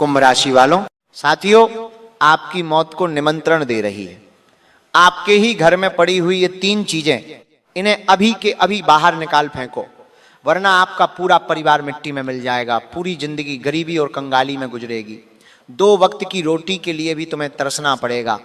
कुंभ राशि वालों, साथियों, आपकी मौत को निमंत्रण दे रही है। आपके ही घर में पड़ी हुई ये 3 चीजें, इन्हें अभी के अभी बाहर निकाल फेंको, वरना आपका पूरा परिवार मिट्टी में मिल जाएगा। पूरी जिंदगी गरीबी और कंगाली में गुजरेगी। 2 वक्त की रोटी के लिए भी तुम्हें तरसना पड़ेगा,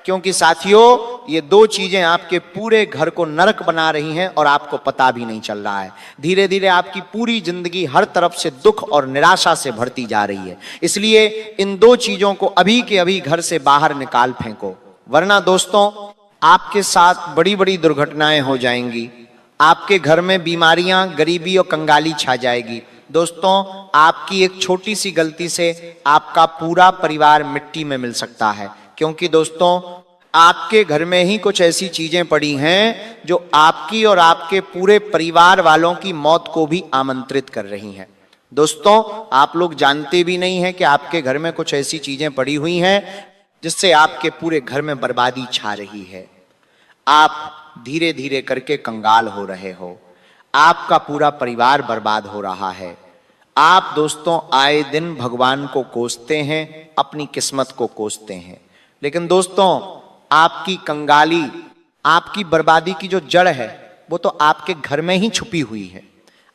क्योंकि साथियों ये 2 चीजें आपके पूरे घर को नरक बना रही हैं और आपको पता भी नहीं चल रहा है। धीरे धीरे आपकी पूरी जिंदगी हर तरफ से दुख और निराशा से भरती जा रही है। इसलिए इन 2 चीजों को अभी के अभी घर से बाहर निकाल फेंको, वरना दोस्तों आपके साथ बड़ी बड़ी दुर्घटनाएं हो जाएंगी। आपके घर में बीमारियां, गरीबी और कंगाली छा जाएगी। दोस्तों आपकी एक छोटी सी गलती से आपका पूरा परिवार मिट्टी में मिल सकता है, क्योंकि दोस्तों आपके घर में ही कुछ ऐसी चीजें पड़ी हैं जो आपकी और आपके पूरे परिवार वालों की मौत को भी आमंत्रित कर रही हैं। दोस्तों आप लोग जानते भी नहीं हैं कि आपके घर में कुछ ऐसी चीजें पड़ी हुई हैं जिससे आपके पूरे घर में बर्बादी छा रही है। आप धीरे धीरे करके कंगाल हो रहे हो, आपका पूरा परिवार बर्बाद हो रहा है। आप दोस्तों आए दिन भगवान को कोसते हैं, अपनी किस्मत को कोसते हैं, लेकिन दोस्तों आपकी कंगाली, आपकी बर्बादी की जो जड़ है वो तो आपके घर में ही छुपी हुई है।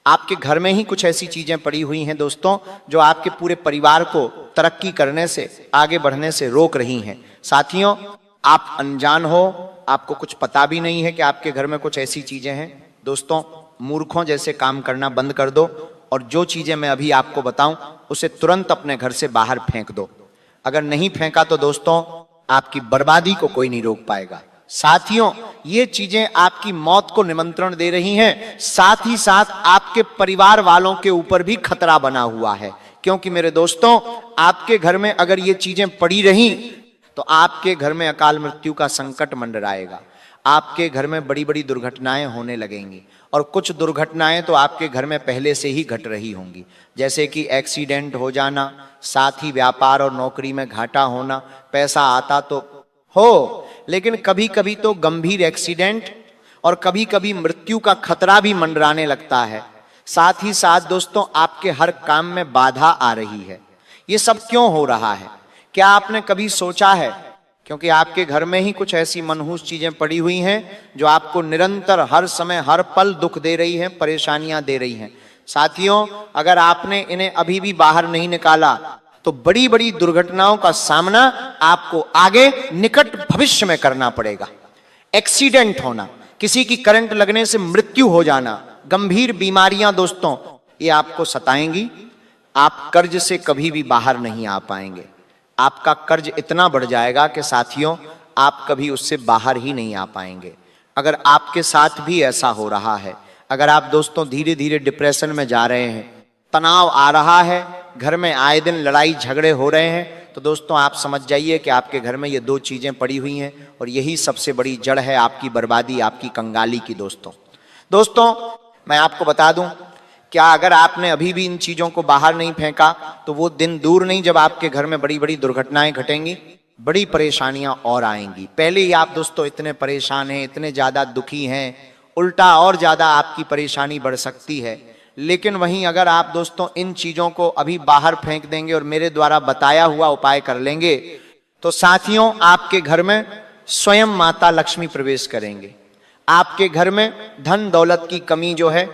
आपके घर में ही कुछ ऐसी चीजें पड़ी हुई हैं दोस्तों जो आपके पूरे परिवार को तरक्की करने से, आगे बढ़ने से रोक रही हैं। साथियों आप अनजान हो, आपको कुछ पता भी नहीं है कि आपके घर में कुछ ऐसी चीजें हैं। दोस्तों मूर्खों जैसे काम करना बंद कर दो और जो चीजें मैं अभी आपको बताऊं उसे तुरंत अपने घर से बाहर फेंक दो। अगर नहीं फेंका तो दोस्तों आपकी बर्बादी को कोई नहीं रोक पाएगा। साथियों ये चीजें आपकी मौत को निमंत्रण दे रही हैं, साथ ही साथ आपके परिवार वालों के ऊपर भी खतरा बना हुआ है, क्योंकि मेरे दोस्तों आपके घर में अगर ये चीजें पड़ी रहीं तो आपके घर में अकाल मृत्यु का संकट मंडराएगा। आपके घर में बड़ी बड़ी दुर्घटनाएं होने लगेंगी, और कुछ दुर्घटनाएं तो आपके घर में पहले से ही घट रही होंगी, जैसे कि एक्सीडेंट हो जाना, साथ ही व्यापार और नौकरी में घाटा होना। पैसा आता तो हो, लेकिन कभी कभी तो गंभीर एक्सीडेंट और कभी कभी मृत्यु का खतरा भी मंडराने लगता है। साथ ही साथ दोस्तों आपके हर काम में बाधा आ रही है। ये सब क्यों हो रहा है? क्या आपने कभी सोचा है? क्योंकि आपके घर में ही कुछ ऐसी मनहूस चीजें पड़ी हुई हैं जो आपको निरंतर हर समय हर पल दुख दे रही हैं, परेशानियां दे रही हैं। साथियों अगर आपने इन्हें अभी भी बाहर नहीं निकाला तो बड़ी बड़ी दुर्घटनाओं का सामना आपको आगे निकट भविष्य में करना पड़ेगा। एक्सीडेंट होना, किसी की करंट लगने से मृत्यु हो जाना, गंभीर बीमारियां दोस्तों ये आपको सताएंगी। आप कर्ज से कभी भी बाहर नहीं आ पाएंगे। आपका कर्ज इतना बढ़ जाएगा कि साथियों आप कभी उससे बाहर ही नहीं आ पाएंगे। अगर आपके साथ भी ऐसा हो रहा है, अगर आप दोस्तों धीरे धीरे डिप्रेशन में जा रहे हैं, तनाव आ रहा है, घर में आए दिन लड़ाई झगड़े हो रहे हैं, तो दोस्तों आप समझ जाइए कि आपके घर में ये 2 चीजें पड़ी हुई हैं और यही सबसे बड़ी जड़ है आपकी बर्बादी, आपकी कंगाली की। दोस्तों मैं आपको बता दूं, क्या अगर आपने अभी भी इन चीजों को बाहर नहीं फेंका तो वो दिन दूर नहीं जब आपके घर में बड़ी बड़ी दुर्घटनाएं घटेंगी, बड़ी परेशानियां और आएंगी। पहले ही आप दोस्तों इतने परेशान हैं, इतने ज्यादा दुखी हैं, उल्टा और ज्यादा आपकी परेशानी बढ़ सकती है। लेकिन वहीं अगर आप दोस्तों इन चीजों को अभी बाहर फेंक देंगे और मेरे द्वारा बताया हुआ उपाय कर लेंगे तो साथियों आपके घर में स्वयं माता लक्ष्मी प्रवेश करेंगे। आपके घर में धन दौलत की कमी जो है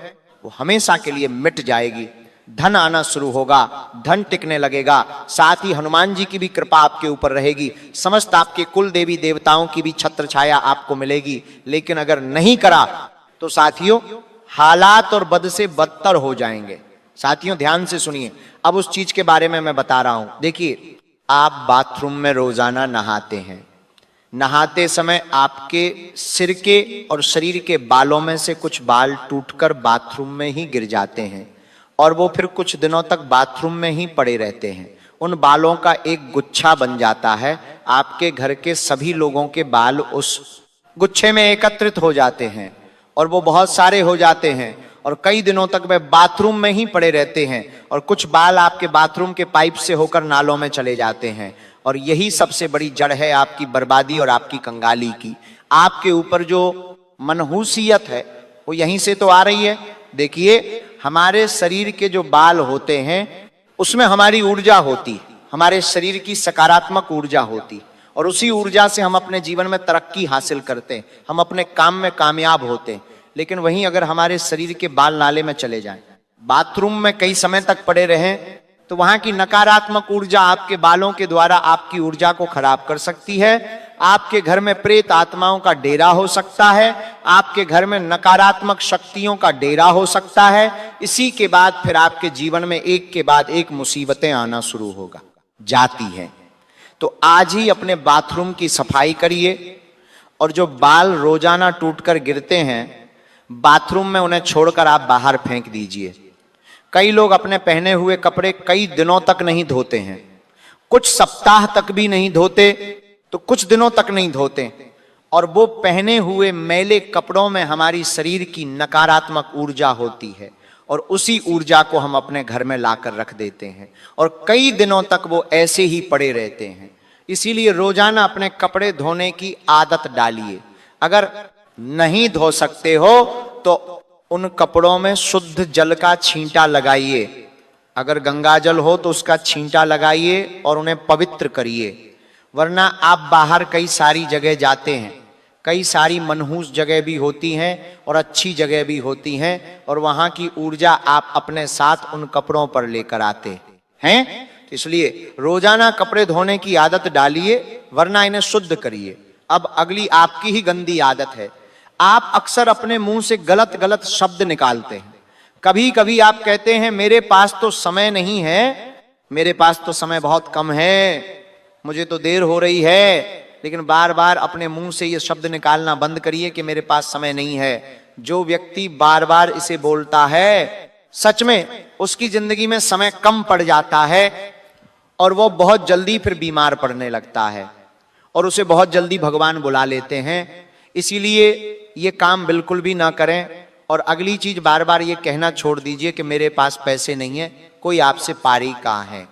वो हमेशा के लिए मिट जाएगी। धन आना शुरू होगा, धन टिकने लगेगा, साथ ही हनुमान जी की भी कृपा आपके ऊपर रहेगी। समस्त आपके कुल देवी देवताओं की भी छत्र छाया आपको मिलेगी। लेकिन अगर नहीं करा तो साथियों हालात और बद से बदतर हो जाएंगे। साथियों ध्यान से सुनिए, अब उस चीज के बारे में मैं बता रहा हूं। देखिए आप बाथरूम में रोजाना नहाते हैं, नहाते समय आपके सिर के और शरीर के बालों में से कुछ बाल टूटकर बाथरूम में ही गिर जाते हैं और वो फिर कुछ दिनों तक बाथरूम में ही पड़े रहते हैं। उन बालों का एक गुच्छा बन जाता है। आपके घर के सभी लोगों के बाल उस गुच्छे में एकत्रित हो जाते हैं और वो बहुत सारे हो जाते हैं और कई दिनों तक वे बाथरूम में ही पड़े रहते हैं और कुछ बाल आपके बाथरूम के पाइप से होकर नालों में चले जाते हैं। और यही सबसे बड़ी जड़ है आपकी बर्बादी और आपकी कंगाली की। आपके ऊपर जो मनहूसियत है वो यहीं से तो आ रही है। देखिए हमारे शरीर के जो बाल होते हैं उसमें हमारी ऊर्जा होती है, हमारे शरीर की सकारात्मक ऊर्जा होती, और उसी ऊर्जा से हम अपने जीवन में तरक्की हासिल करते हैं, हम अपने काम में कामयाब होते हैं। लेकिन वहीं अगर हमारे शरीर के बाल नाले में चले जाएं, बाथरूम में कई समय तक पड़े रहें, तो वहां की नकारात्मक ऊर्जा आपके बालों के द्वारा आपकी ऊर्जा को खराब कर सकती है। आपके घर में प्रेत आत्माओं का डेरा हो सकता है, आपके घर में नकारात्मक शक्तियों का डेरा हो सकता है। इसी के बाद फिर आपके जीवन में एक के बाद एक मुसीबतें आना शुरू होगा जाती हैं। तो आज ही अपने बाथरूम की सफाई करिए, और जो बाल रोजाना टूटकर गिरते हैं बाथरूम में, उन्हें छोड़कर आप बाहर फेंक दीजिए। कई लोग अपने पहने हुए कपड़े कई दिनों तक नहीं धोते हैं, कुछ सप्ताह तक भी नहीं धोते, तो कुछ दिनों तक नहीं धोते, और वो पहने हुए मैले कपड़ों में हमारी शरीर की नकारात्मक ऊर्जा होती है, और उसी ऊर्जा को हम अपने घर में लाकर रख देते हैं, और कई दिनों तक वो ऐसे ही पड़े रहते हैं। इसीलिए रोजाना अपने कपड़े धोने की आदत डालिए। अगर नहीं धो सकते हो तो उन कपड़ों में शुद्ध जल का छींटा लगाइए। अगर गंगा जल हो तो उसका छींटा लगाइए और उन्हें पवित्र करिए। वरना आप बाहर कई सारी जगह जाते हैं, कई सारी मनहूस जगह भी होती हैं और अच्छी जगह भी होती हैं, और वहां की ऊर्जा आप अपने साथ उन कपड़ों पर लेकर आते हैं। इसलिए रोजाना कपड़े धोने की आदत डालिए, वरना इन्हें शुद्ध करिए। अब अगली आपकी ही गंदी आदत है, आप अक्सर अपने मुंह से गलत गलत शब्द निकालते हैं। कभी कभी आप कहते हैं मेरे पास तो समय नहीं है, मेरे पास तो समय बहुत कम है, मुझे तो देर हो रही है। लेकिन बार बार अपने मुंह से ये शब्द निकालना बंद करिए कि मेरे पास समय नहीं है। जो व्यक्ति बार बार इसे बोलता है, सच में उसकी जिंदगी में समय कम पड़ जाता है, और वो बहुत जल्दी फिर बीमार पड़ने लगता है, और उसे बहुत जल्दी भगवान बुला लेते हैं। इसीलिए ये काम बिल्कुल भी ना करें। और अगली चीज, बार बार ये कहना छोड़ दीजिए कि मेरे पास पैसे नहीं है। कोई आपसे पारी कहाँ है,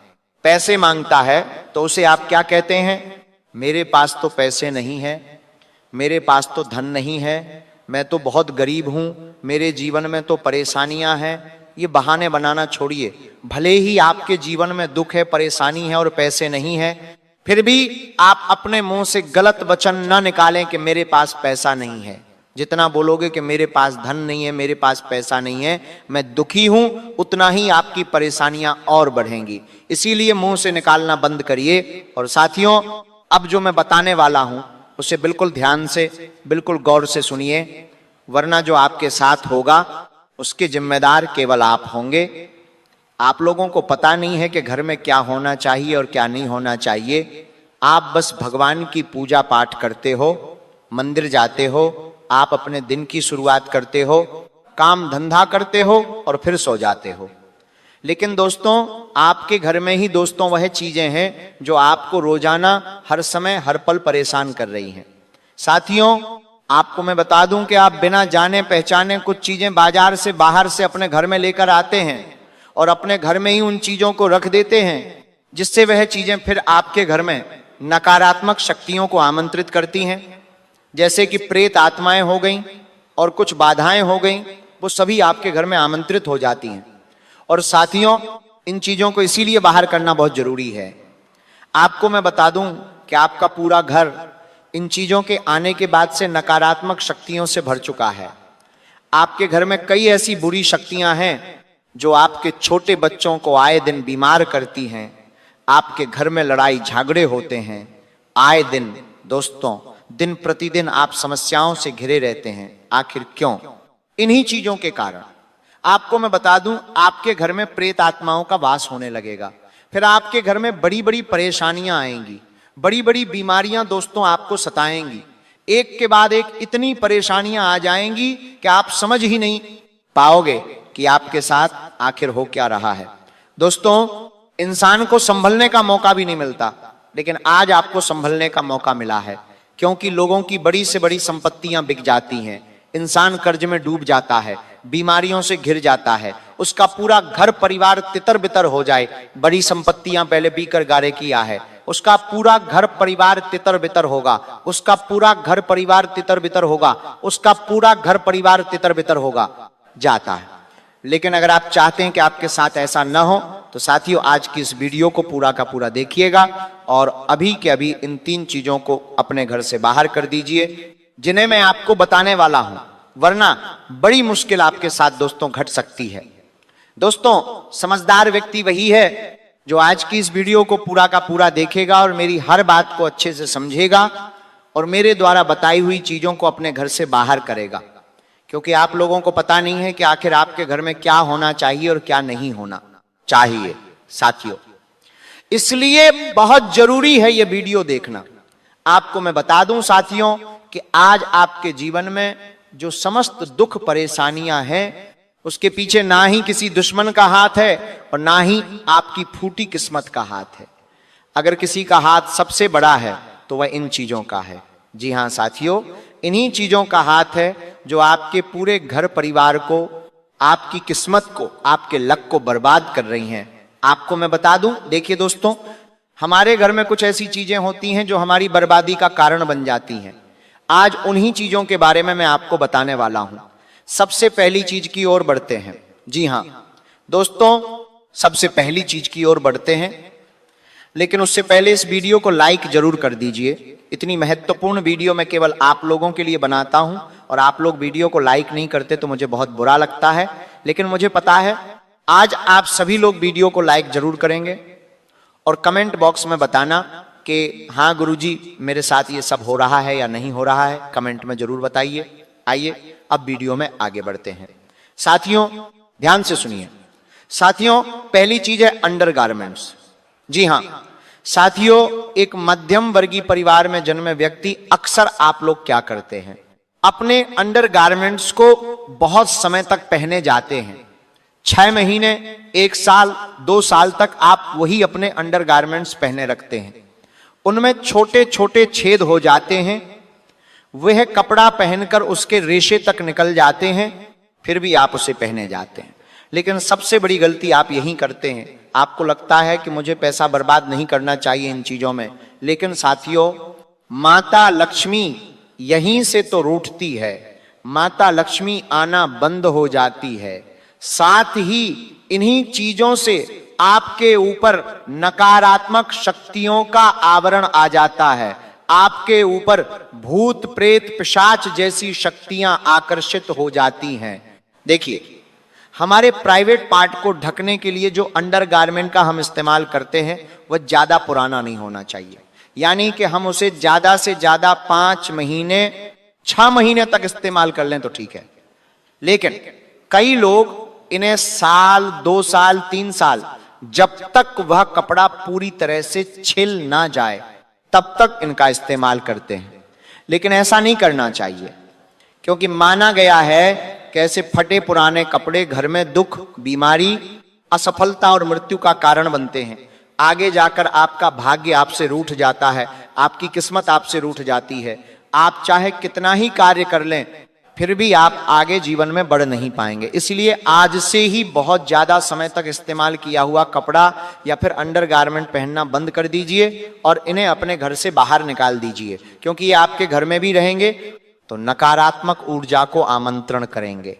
पैसे मांगता है तो उसे आप क्या कहते हैं? मेरे पास तो पैसे नहीं है, मेरे पास तो धन नहीं है, मैं तो बहुत गरीब हूं, मेरे जीवन में तो परेशानियां हैं। ये बहाने बनाना छोड़िए। भले ही आपके जीवन में दुख है, परेशानी है और पैसे नहीं है, फिर भी आप अपने मुंह से गलत वचन न निकालें कि मेरे पास पैसा नहीं है। जितना बोलोगे कि मेरे पास धन नहीं है, मेरे पास पैसा नहीं है, मैं दुखी हूं, उतना ही आपकी परेशानियां और बढ़ेंगी। इसीलिए मुंह से निकालना बंद करिए। और साथियों, अब जो मैं बताने वाला हूं उसे बिल्कुल ध्यान से, बिल्कुल गौर से सुनिए, वरना जो आपके साथ होगा उसके जिम्मेदार केवल आप होंगे। आप लोगों को पता नहीं है कि घर में क्या होना चाहिए और क्या नहीं होना चाहिए। आप बस भगवान की पूजा पाठ करते हो, मंदिर जाते हो, आप अपने दिन की शुरुआत करते हो, काम धंधा करते हो और फिर सो जाते हो। लेकिन दोस्तों, आपके घर में ही दोस्तों वह चीजें हैं जो आपको रोजाना, हर समय, हर पल परेशान कर रही हैं। साथियों, आपको मैं बता दूं कि आप बिना जाने पहचाने कुछ चीजें बाजार से, बाहर से अपने घर में लेकर आते हैं और अपने घर में ही उन चीजों को रख देते हैं, जिससे वह चीजें फिर आपके घर में नकारात्मक शक्तियों को आमंत्रित करती हैं। जैसे कि प्रेत आत्माएं हो गईं और कुछ बाधाएं हो गईं, वो सभी आपके घर में आमंत्रित हो जाती हैं। और साथियों, इन चीजों को इसीलिए बाहर करना बहुत जरूरी है। आपको मैं बता दूं कि आपका पूरा घर इन चीजों के आने के बाद से नकारात्मक शक्तियों से भर चुका है। आपके घर में कई ऐसी बुरी शक्तियां हैं जो आपके छोटे बच्चों को आए दिन बीमार करती हैं। आपके घर में लड़ाई झगड़े होते हैं आए दिन। दोस्तों, दिन प्रतिदिन आप समस्याओं से घिरे रहते हैं। आखिर क्यों? इन्हीं चीजों के कारण। आपको मैं बता दूं, आपके घर में प्रेत आत्माओं का वास होने लगेगा। फिर आपके घर में बड़ी बड़ी परेशानियां आएंगी, बड़ी बड़ी बीमारियां दोस्तों आपको सताएंगी। एक के बाद एक इतनी परेशानियां आ जाएंगी कि आप समझ ही नहीं पाओगे कि आपके साथ आखिर हो क्या रहा है। दोस्तों, इंसान को संभलने का मौका भी नहीं मिलता, लेकिन आज आपको संभलने का मौका मिला है। क्योंकि लोगों की बड़ी से बड़ी संपत्तियां बिक जाती हैं, इंसान कर्ज में डूब जाता है, बीमारियों से घिर जाता है, उसका पूरा घर परिवार तितर बितर हो जाए। बड़ी संपत्तियां पहले पीकर गारे किया है, उसका पूरा घर परिवार तितर बितर होगा, उसका पूरा घर परिवार तितर बितर होगा, उसका पूरा घर परिवार तितर बितर होगा जाता है। लेकिन अगर आप चाहते हैं कि आपके साथ ऐसा न हो तो साथियों आज की इस वीडियो को पूरा का पूरा देखिएगा और अभी के अभी इन 3 चीजों को अपने घर से बाहर कर दीजिए जिन्हें मैं आपको बताने वाला हूं, वरना बड़ी मुश्किल आपके साथ दोस्तों घट सकती है। दोस्तों, समझदार व्यक्ति वही है जो आज की इस वीडियो को पूरा का पूरा देखेगा और मेरी हर बात को अच्छे से समझेगा और मेरे द्वारा बताई हुई चीजों को अपने घर से बाहर करेगा, क्योंकि आप लोगों को पता नहीं है कि आखिर आपके घर में क्या होना चाहिए और क्या नहीं होना चाहिए साथियों। इसलिए बहुत जरूरी है यह वीडियो देखना। आपको मैं बता दूं साथियों कि आज आपके जीवन में जो समस्त दुख परेशानियां हैं उसके पीछे ना ही किसी दुश्मन का हाथ है और ना ही आपकी फूटी किस्मत का हाथ है। अगर किसी का हाथ सबसे बड़ा है तो वह इन चीजों का है। जी हां साथियों, इन्हीं चीजों का हाथ है जो आपके पूरे घर परिवार को, आपकी किस्मत को, आपके लक को बर्बाद कर रही हैं। आपको मैं बता दूं, देखिए दोस्तों, हमारे घर में कुछ ऐसी चीजें होती हैं जो हमारी बर्बादी का कारण बन जाती हैं। आज उन्हीं चीजों के बारे में मैं आपको बताने वाला हूं। सबसे पहली चीज की ओर बढ़ते हैं। जी हां दोस्तों, सबसे पहली चीज की ओर बढ़ते हैं, लेकिन उससे पहले इस वीडियो को लाइक जरूर कर दीजिए। इतनी महत्वपूर्ण वीडियो मैं केवल आप लोगों के लिए बनाता हूं और आप लोग वीडियो को लाइक नहीं करते तो मुझे बहुत बुरा लगता है, लेकिन मुझे पता है आज आप सभी लोग वीडियो को लाइक जरूर करेंगे और कमेंट बॉक्स में बताना कि हाँ गुरुजी मेरे साथ ये सब हो रहा है या नहीं हो रहा है, कमेंट में जरूर बताइए। आइए अब वीडियो में आगे बढ़ते हैं। साथियों ध्यान से सुनिए। साथियों पहली चीज है अंडरगारमेंट्स। जी हां साथियों, एक मध्यम वर्गीय परिवार में जन्मे व्यक्ति अक्सर आप लोग क्या करते हैं, अपने अंडरगारमेंट्स को बहुत समय तक पहने जाते हैं। 6 महीने, 1 साल, 2 साल तक आप वही अपने अंडरगारमेंट्स पहने रखते हैं। उनमें छोटे छोटे छेद हो जाते हैं, वह कपड़ा पहनकर उसके रेशे तक निकल जाते हैं, फिर भी आप उसे पहने जाते हैं। लेकिन सबसे बड़ी गलती आप यही करते हैं। आपको लगता है कि मुझे पैसा बर्बाद नहीं करना चाहिए इन चीजों में, लेकिन साथियों माता लक्ष्मी यहीं से तो रूठती है। माता लक्ष्मी आना बंद हो जाती है। साथ ही इन्हीं चीजों से आपके ऊपर नकारात्मक शक्तियों का आवरण आ जाता है। आपके ऊपर भूत प्रेत पिशाच जैसी शक्तियां आकर्षित हो जाती हैं। देखिए, हमारे प्राइवेट पार्ट को ढकने के लिए जो अंडरगारमेंट का हम इस्तेमाल करते हैं वह ज्यादा पुराना नहीं होना चाहिए। यानी कि हम उसे ज्यादा से ज्यादा 5 महीने, 6 महीने तक इस्तेमाल कर लें तो ठीक है, लेकिन कई लोग इन्हें साल, 2 साल, 3 साल, जब तक वह कपड़ा पूरी तरह से छिल ना जाए तब तक इनका इस्तेमाल करते हैं। लेकिन ऐसा नहीं करना चाहिए, क्योंकि माना गया है कि ऐसे फटे पुराने कपड़े घर में दुख, बीमारी, असफलता और मृत्यु का कारण बनते हैं। आगे जाकर आपका भाग्य आपसे रूठ जाता है, आपकी किस्मत आपसे रूठ जाती है। आप चाहे कितना ही कार्य कर लें फिर भी आप आगे जीवन में बढ़ नहीं पाएंगे। इसलिए आज से ही बहुत ज्यादा समय तक इस्तेमाल किया हुआ कपड़ा या फिर अंडरगारमेंट पहनना बंद कर दीजिए और इन्हें अपने घर से बाहर निकाल दीजिए, क्योंकि ये आपके घर में भी रहेंगे तो नकारात्मक ऊर्जा को आमंत्रण करेंगे।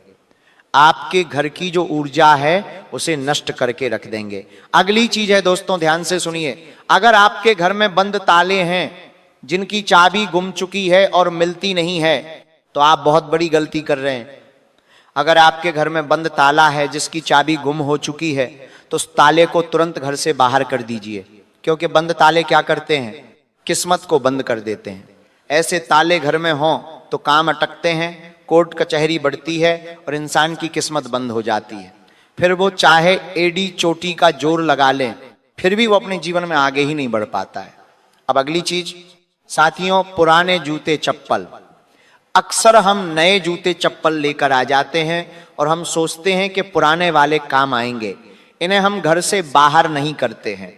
आपके घर की जो ऊर्जा है उसे नष्ट करके रख देंगे। अगली चीज है दोस्तों, ध्यान से सुनिए। अगर आपके घर में बंद ताले हैं जिनकी चाबी गुम चुकी है और मिलती नहीं है तो आप बहुत बड़ी गलती कर रहे हैं। अगर आपके घर में बंद ताला है जिसकी चाबी गुम हो चुकी है तो उस ताले को तुरंत घर से बाहर कर दीजिए, क्योंकि बंद ताले क्या करते हैं, किस्मत को बंद कर देते हैं। ऐसे ताले घर में हों तो काम अटकते हैं, कोर्ट कचहरी बढ़ती है और इंसान की किस्मत बंद हो जाती है। फिर वो चाहे एडी चोटी का जोर लगा ले फिर भी वो अपने जीवन में आगे ही नहीं बढ़ पाता है। अब अगली चीज साथियों, पुराने जूते चप्पल। अक्सर हम नए जूते चप्पल लेकर आ जाते हैं और हम सोचते हैं कि पुराने वाले काम आएंगे। इन्हें हम घर से बाहर नहीं करते हैं।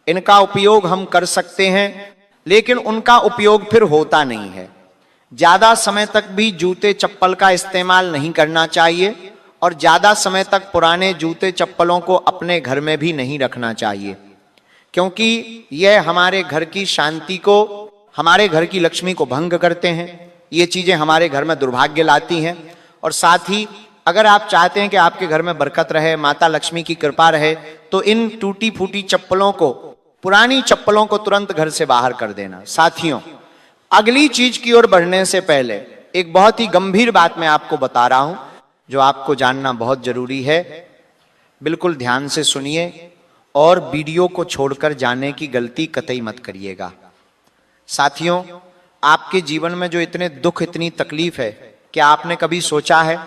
इनका उपयोग हम कर सकते हैं लेकिन उनका उपयोग फिर होता नहीं है। ज्यादा समय तक भी जूते चप्पल का इस्तेमाल नहीं करना चाहिए और ज्यादा समय तक पुराने जूते चप्पलों को अपने घर में भी नहीं रखना चाहिए, क्योंकि यह हमारे घर की शांति को, हमारे घर की लक्ष्मी को भंग करते हैं। ये चीजें हमारे घर में दुर्भाग्य लाती हैं और साथ ही अगर आप चाहते हैं कि आपके घर में बरकत रहे, माता लक्ष्मी की कृपा रहे, तो इन टूटी फूटी चप्पलों को, पुरानी चप्पलों को तुरंत घर से बाहर कर देना। साथियों, अगली चीज की ओर बढ़ने से पहले एक बहुत ही गंभीर बात मैं आपको बता रहा हूं, जो आपको जानना बहुत जरूरी है। बिल्कुल ध्यान से सुनिए और वीडियो को छोड़कर जाने की गलती कतई मत करिएगा। साथियों, आपके जीवन में जो इतने दुख, इतनी तकलीफ है, क्या आपने कभी सोचा है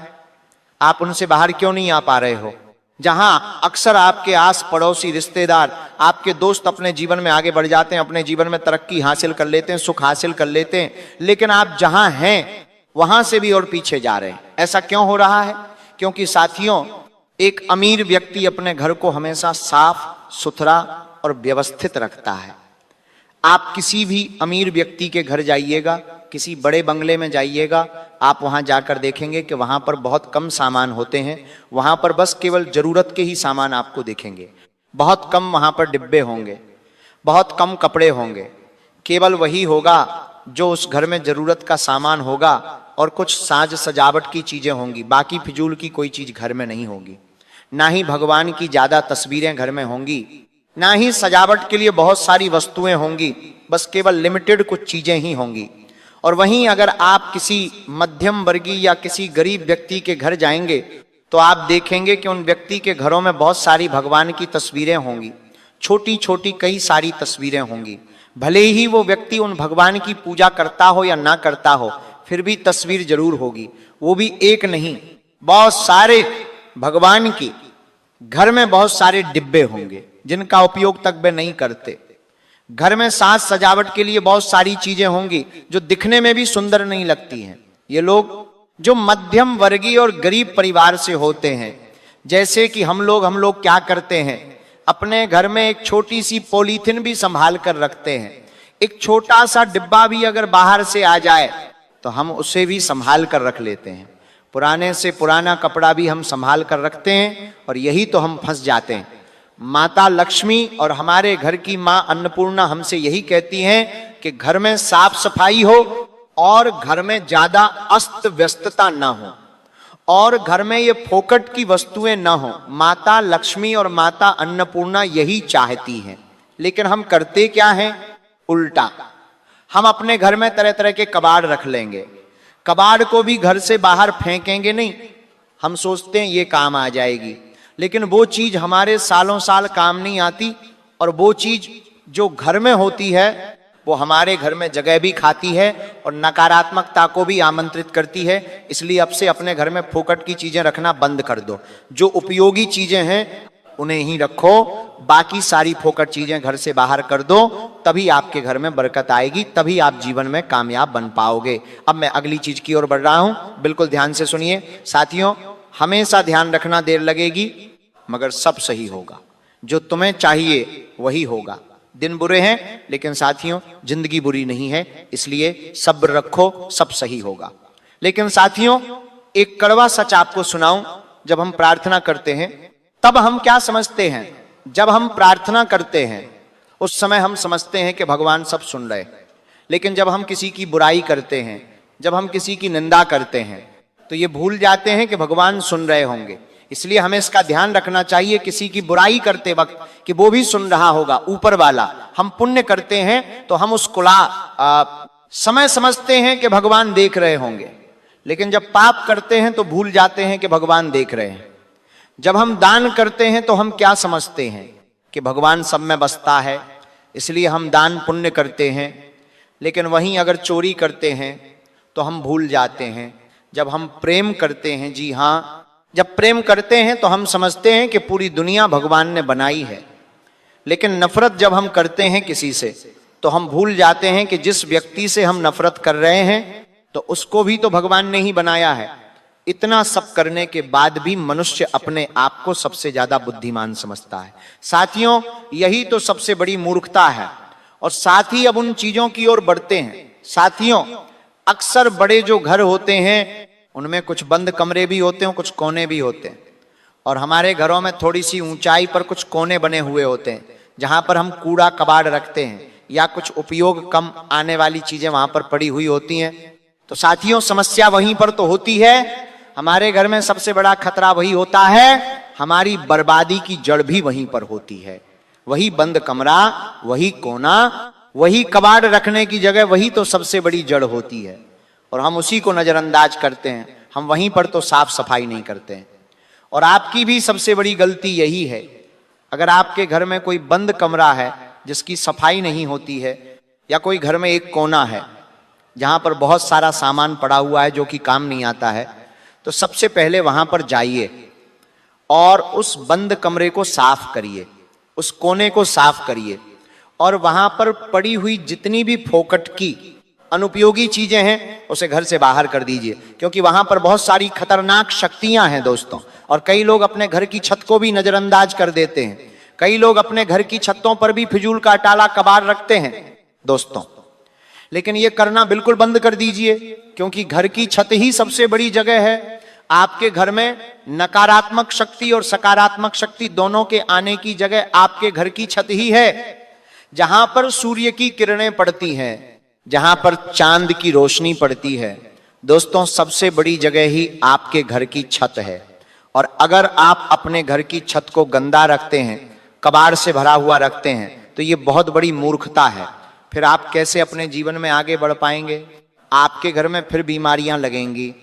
आप उनसे बाहर क्यों नहीं आ पा रहे हो? जहां अक्सर आपके आस पड़ोसी, रिश्तेदार, आपके दोस्त अपने जीवन में आगे बढ़ जाते हैं, अपने जीवन में तरक्की हासिल कर लेते हैं, सुख हासिल कर लेते हैं, लेकिन आप जहां हैं वहां से भी और पीछे जा रहे हैं। ऐसा क्यों हो रहा है? क्योंकि साथियों, एक अमीर व्यक्ति अपने घर को हमेशा साफ सुथरा और व्यवस्थित रखता है। आप किसी भी अमीर व्यक्ति के घर जाइएगा, किसी बड़े बंगले में जाइएगा, आप वहां जाकर देखेंगे कि वहां पर बहुत कम सामान होते हैं। वहां पर बस केवल जरूरत के ही सामान आपको दिखेंगे। बहुत कम वहां पर डिब्बे होंगे, बहुत कम कपड़े होंगे, केवल वही होगा जो उस घर में जरूरत का सामान होगा, और कुछ साज सजावट की चीजें होंगी। बाकी फिजूल की कोई चीज घर में नहीं होगी। ना ही भगवान की ज्यादा तस्वीरें घर में होंगी, ना ही सजावट के लिए बहुत सारी वस्तुएं होंगी। बस केवल लिमिटेड कुछ चीजें ही होंगी। और वहीं अगर आप किसी मध्यम वर्गीय या किसी गरीब व्यक्ति के घर जाएंगे तो आप देखेंगे कि उन व्यक्ति के घरों में बहुत सारी भगवान की तस्वीरें होंगी, छोटी छोटी कई सारी तस्वीरें होंगी। भले ही वो व्यक्ति उन भगवान की पूजा करता हो या ना करता हो, फिर भी तस्वीर जरूर होगी। वो भी एक नहीं, बहुत सारे भगवान की। घर में बहुत सारे डिब्बे होंगे जिनका उपयोग तक वे नहीं करते। घर में साज सजावट के लिए बहुत सारी चीजें होंगी जो दिखने में भी सुंदर नहीं लगती हैं। ये लोग जो मध्यम वर्गीय और गरीब परिवार से होते हैं, जैसे कि हम लोग क्या करते हैं, अपने घर में एक छोटी सी पॉलीथिन भी संभाल कर रखते हैं। एक छोटा सा डिब्बा भी अगर बाहर से आ जाए तो हम उसे भी संभाल कर रख लेते हैं। पुराने से पुराना कपड़ा भी हम संभाल कर रखते हैं, और यही तो हम फंस जाते हैं। माता लक्ष्मी और हमारे घर की मां अन्नपूर्णा हमसे यही कहती हैं कि घर में साफ सफाई हो और घर में ज्यादा अस्त व्यस्तता ना हो, और घर में ये फोकट की वस्तुएं ना हो। माता लक्ष्मी और माता अन्नपूर्णा यही चाहती हैं। लेकिन हम करते क्या हैं? उल्टा। हम अपने घर में तरह तरह के कबाड़ रख लेंगे। कबाड़ को भी घर से बाहर फेंकेंगे नहीं, हम सोचते हैं ये काम आ जाएगी, लेकिन वो चीज हमारे सालों साल काम नहीं आती। और वो चीज जो घर में होती है वो हमारे घर में जगह भी खाती है और नकारात्मकता को भी आमंत्रित करती है। इसलिए अब से अपने घर में फोकट की चीजें रखना बंद कर दो। जो उपयोगी चीजें हैं उन्हें ही रखो, बाकी सारी फोकट चीजें घर से बाहर कर दो। तभी आपके घर में बरकत आएगी, तभी आप जीवन में कामयाब बन पाओगे। अब मैं अगली चीज की ओर बढ़ रहा हूं, बिल्कुल ध्यान से सुनिए। साथियों, हमेशा ध्यान रखना, देर लगेगी मगर सब सही होगा। जो तुम्हें चाहिए वही होगा। दिन बुरे हैं लेकिन साथियों जिंदगी बुरी नहीं है, इसलिए सब्र रखो, सब सही होगा। लेकिन साथियों, एक कड़वा सच आपको सुनाऊं। जब हम प्रार्थना करते हैं तब हम क्या समझते हैं? जब हम प्रार्थना करते हैं उस समय हम समझते हैं कि भगवान सब सुन रहे। लेकिन जब हम किसी की बुराई करते हैं, जब हम किसी की निंदा करते हैं, तो ये भूल जाते हैं कि भगवान सुन रहे होंगे। इसलिए हमें इसका ध्यान रखना चाहिए किसी की बुराई करते वक्त कि वो भी सुन रहा होगा, ऊपर वाला। हम पुण्य करते हैं तो हम उसको समय समझते हैं कि भगवान देख रहे होंगे, लेकिन जब पाप करते हैं तो भूल जाते हैं कि भगवान देख रहे हैं। जब हम दान करते हैं तो हम क्या समझते हैं कि भगवान सब में बसता है, इसलिए हम दान पुण्य करते हैं। लेकिन वहीं अगर चोरी करते हैं तो हम भूल जाते हैं। जब हम प्रेम करते हैं, जी हाँ, जब प्रेम करते हैं तो हम समझते हैं कि पूरी दुनिया भगवान ने बनाई है। लेकिन नफरत जब हम करते हैं किसी से तो हम भूल जाते हैं कि जिस व्यक्ति से हम नफरत कर रहे हैं तो उसको भी तो भगवान ने ही बनाया है। इतना सब करने के बाद भी मनुष्य अपने आप को सबसे ज्यादा बुद्धिमान समझता है। साथियों, यही तो सबसे बड़ी मूर्खता है। और साथ ही अब उन चीजों की ओर बढ़ते हैं। साथियों, अक्सर बड़े जो घर होते हैं उनमें कुछ बंद कमरे भी होते हैं, कुछ कोने भी होते हैं। और हमारे घरों में थोड़ी सी ऊंचाई पर कुछ कोने बने हुए होते हैं जहां पर हम कूड़ा कबाड़ रखते हैं या कुछ उपयोग कम आने वाली चीजें वहां पर पड़ी हुई होती हैं। तो साथियों, समस्या वहीं पर तो होती है। हमारे घर में सबसे बड़ा खतरा वही होता है, हमारी बर्बादी की जड़ भी वहीं पर होती है। वही बंद कमरा, वही कोना, वही कबाड़ रखने की जगह, वही तो सबसे बड़ी जड़ होती है। और हम उसी को नजरअंदाज करते हैं, हम वहीं पर तो साफ सफाई नहीं करते हैं। और आपकी भी सबसे बड़ी गलती यही है, अगर आपके घर में कोई बंद कमरा है जिसकी सफाई नहीं होती है, या कोई घर में एक कोना है जहां पर बहुत सारा सामान पड़ा हुआ है जो कि काम नहीं आता है, तो सबसे पहले वहां पर जाइए और उस बंद कमरे को साफ करिए, उस कोने को साफ करिए, और वहां पर पड़ी हुई जितनी भी फोकट की अनुपयोगी चीजें हैं उसे घर से बाहर कर दीजिए, क्योंकि वहां पर बहुत सारी खतरनाक शक्तियां हैं दोस्तों। और कई लोग अपने घर की छत को भी नजरअंदाज कर देते हैं, कई लोग अपने घर की छतों पर भी फिजूल का टाला कबाड़ रखते हैं दोस्तों। लेकिन ये करना बिल्कुल बंद कर दीजिए, क्योंकि घर की छत ही सबसे बड़ी जगह है। आपके घर में नकारात्मक शक्ति और सकारात्मक शक्ति दोनों के आने की जगह आपके घर की छत ही है, जहां पर सूर्य की किरणें पड़ती हैं, जहां पर चांद की रोशनी पड़ती है। दोस्तों, सबसे बड़ी जगह ही आपके घर की छत है। और अगर आप अपने घर की छत को गंदा रखते हैं, कबाड़ से भरा हुआ रखते हैं, तो ये बहुत बड़ी मूर्खता है। फिर आप कैसे अपने जीवन में आगे बढ़ पाएंगे? आपके घर में फिर बीमारियां लगेंगी,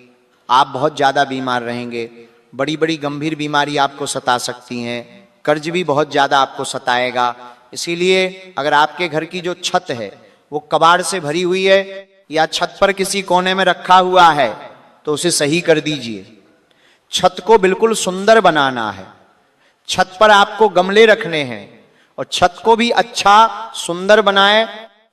आप बहुत ज्यादा बीमार रहेंगे, बड़ी बड़ी गंभीर बीमारी आपको सता सकती हैं, कर्ज भी बहुत ज्यादा आपको सताएगा। इसीलिए अगर आपके घर की जो छत है वो कबाड़ से भरी हुई है या छत पर किसी कोने में रखा हुआ है, तो उसे सही कर दीजिए। छत को बिल्कुल सुंदर बनाना है, छत पर आपको गमले रखने हैं और छत को भी अच्छा सुंदर बनाए,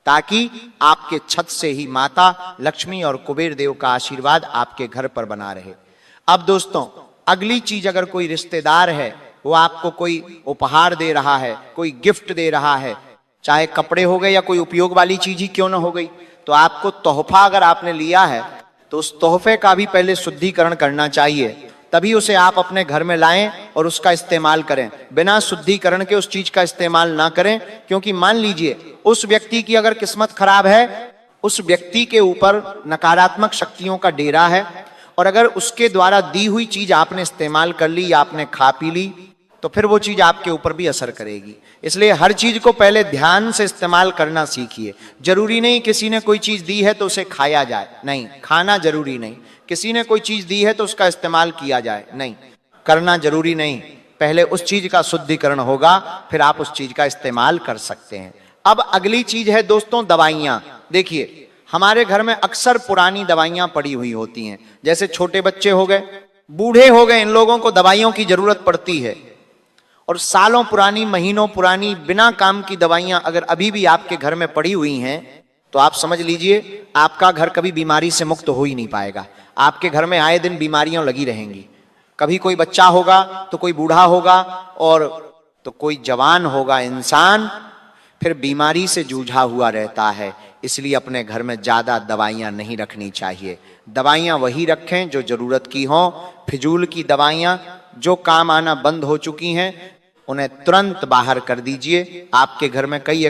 ताकि आपके छत से ही माता लक्ष्मी और कुबेर देव का आशीर्वाद आपके घर पर बना रहे। अब दोस्तों, अगली चीज, अगर कोई रिश्तेदार है वो आपको कोई उपहार दे रहा है, कोई गिफ्ट दे रहा है, चाहे कपड़े हो गए या कोई उपयोग वाली चीज ही क्यों ना हो गई, तो आपको तोहफा अगर आपने लिया है तो उस तोहफे का भी पहले शुद्धिकरण करना चाहिए, तभी उसे आप अपने घर में लाएं और उसका इस्तेमाल करें। बिना शुद्धिकरण के उस चीज का इस्तेमाल ना करें, क्योंकि मान लीजिए उस व्यक्ति की अगर किस्मत खराब है, उस व्यक्ति के ऊपर नकारात्मक शक्तियों का डेरा है, और अगर उसके द्वारा दी हुई चीज आपने इस्तेमाल कर ली या आपने खा पी ली, तो फिर वो चीज आपके ऊपर भी असर करेगी। इसलिए हर चीज को पहले ध्यान से इस्तेमाल करना सीखिए। जरूरी नहीं किसी ने कोई चीज दी है तो उसे खाया जाए, नहीं, खाना जरूरी नहीं। किसी ने कोई चीज दी है तो उसका इस्तेमाल किया जाए, नहीं, करना जरूरी नहीं। पहले उस चीज का शुद्धिकरण होगा, फिर आप उस चीज का इस्तेमाल कर सकते हैं। अब अगली चीज है दोस्तों, दवाइयां। देखिए, हमारे घर में अक्सर पुरानी दवाइयां पड़ी हुई होती हैं, जैसे छोटे बच्चे हो गए, बूढ़े हो गए, इन लोगों को दवाइयों की जरूरत पड़ती है। और सालों पुरानी, महीनों पुरानी, बिना काम की दवाइयां अगर अभी भी आपके घर में पड़ी हुई हैं, तो आप समझ लीजिए आपका घर कभी बीमारी से मुक्त हो ही नहीं पाएगा। आपके घर में आए दिन बीमारियां लगी रहेंगी। कभी कोई बच्चा होगा तो कोई बूढ़ा होगा और तो कोई जवान होगा इंसान, फिर बीमारी से जूझा हुआ रहता है। इसलिए अपने घर में ज्यादा दवाइयां नहीं रखनी चाहिए। दवाइयां वही रखें जो जरूरत की हों। फिजूल की दवाइयां जो काम आना बंद हो चुकी हैं, उन्हें तुरंत बाहर कर दीजिए। आपके घर में कई